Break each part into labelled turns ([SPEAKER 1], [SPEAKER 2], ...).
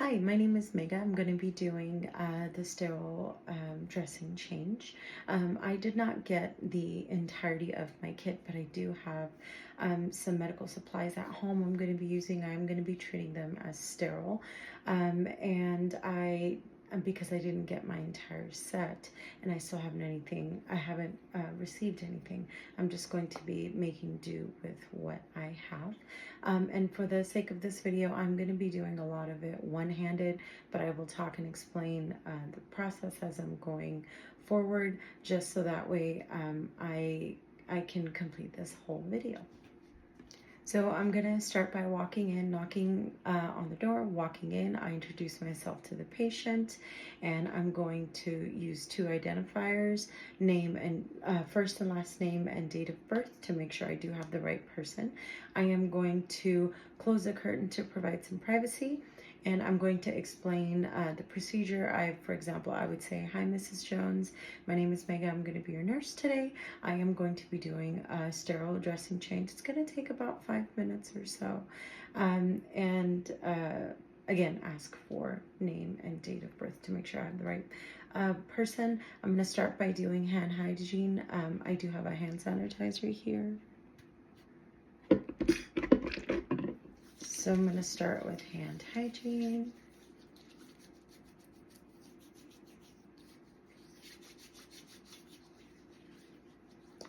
[SPEAKER 1] Hi, my name is Mega. I'm going to be doing the sterile dressing change. I did not get the entirety of my kit, but I do have some medical supplies at home I'm going to be using. I'm going to be treating them as sterile. Because I didn't get my entire set and I still haven't I haven't received anything, I'm just going to be making do with what I have. And for the sake of this video, I'm going to be doing a lot of it one-handed, but I will talk and explain the process as I'm going forward, just so that way I can complete this whole video. So I'm going to start by walking in, knocking on the door, walking in. I introduce myself to the patient, and I'm going to use two identifiers, name and first and last name and date of birth, to make sure I do have the right person. I am going to close the curtain to provide some privacy, and I'm going to explain the procedure. For example, I would say, "Hi, Mrs. Jones. My name is Mega. I'm going to be your nurse today. I am going to be doing a sterile dressing change. It's going to take about 5 minutes or so." Again, ask for name and date of birth to make sure I have the right person. I'm going to start by doing hand hygiene. I do have a hand sanitizer here. So I'm going to start with hand hygiene.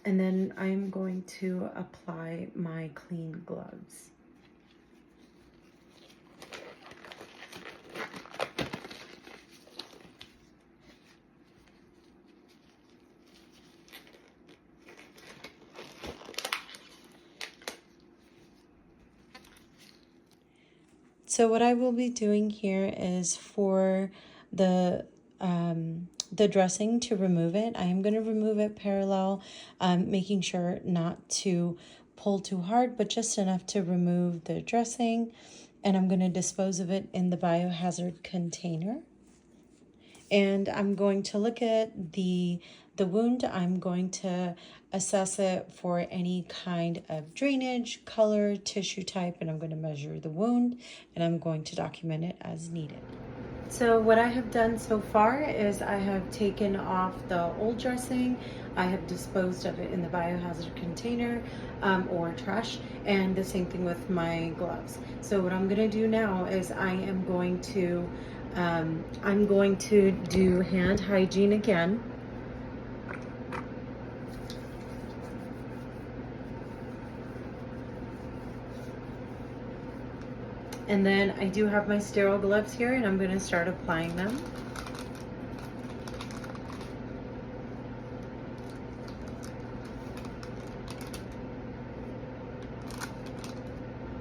[SPEAKER 1] And then I'm going to apply my clean gloves. So what I will be doing here is for the dressing, to remove it, I am going to remove it parallel, making sure not to pull too hard, but just enough to remove the dressing. And I'm going to dispose of it in the biohazard container. And I'm going to look at the wound. I'm going to assess it for any kind of drainage, color, tissue type, and I'm going to measure the wound, and I'm going to document it as needed. So what I have done so far is I have taken off the old dressing. I have disposed of it in the biohazard container or trash, and the same thing with my gloves. So what I'm going to do now is I'm going to do hand hygiene again. And then I do have my sterile gloves here, and I'm going to start applying them.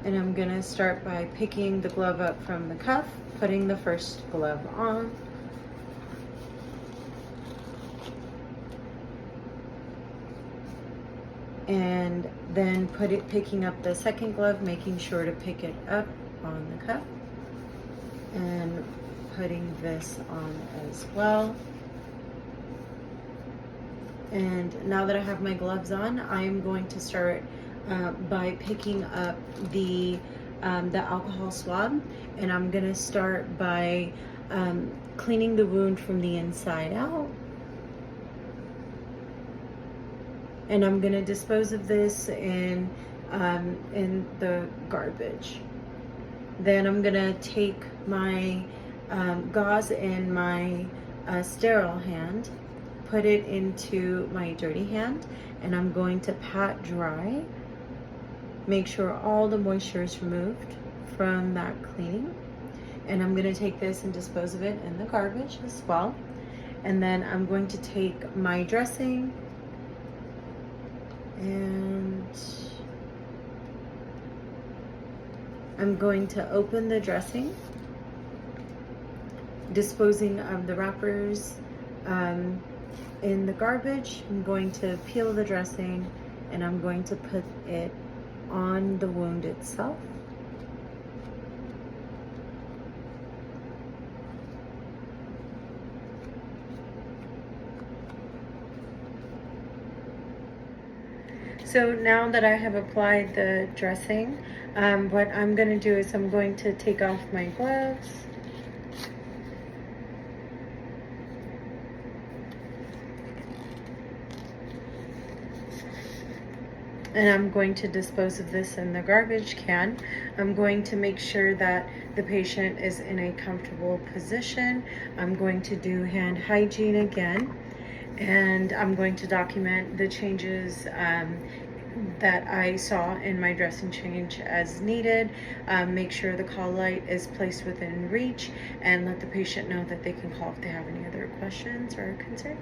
[SPEAKER 1] And I'm going to start by picking the glove up from the cuff, putting the first glove on. And then picking up the second glove, making sure to pick it up on the cuff, and putting this on as well. And now that I have my gloves on, I am going to start by picking up the alcohol swab, and I'm going to start by cleaning the wound from the inside out. And I'm going to dispose of this in the garbage. Then I'm going to take my gauze in my sterile hand, put it into my dirty hand, and I'm going to pat dry. Make sure all the moisture is removed from that cleaning. And I'm going to take this and dispose of it in the garbage as well. And then I'm going to take my dressing, and I'm going to open the dressing, disposing of the wrappers in the garbage. I'm going to peel the dressing, and I'm going to put it on the wound itself. So now that I have applied the dressing, what I'm going to do is I'm going to take off my gloves. and I'm going to dispose of this in the garbage can. I'm going to make sure that the patient is in a comfortable position. I'm going to do hand hygiene again, and I'm going to document the changes that I saw in my dressing change as needed. Make sure the call light is placed within reach, and let the patient know that they can call if they have any other questions or concerns.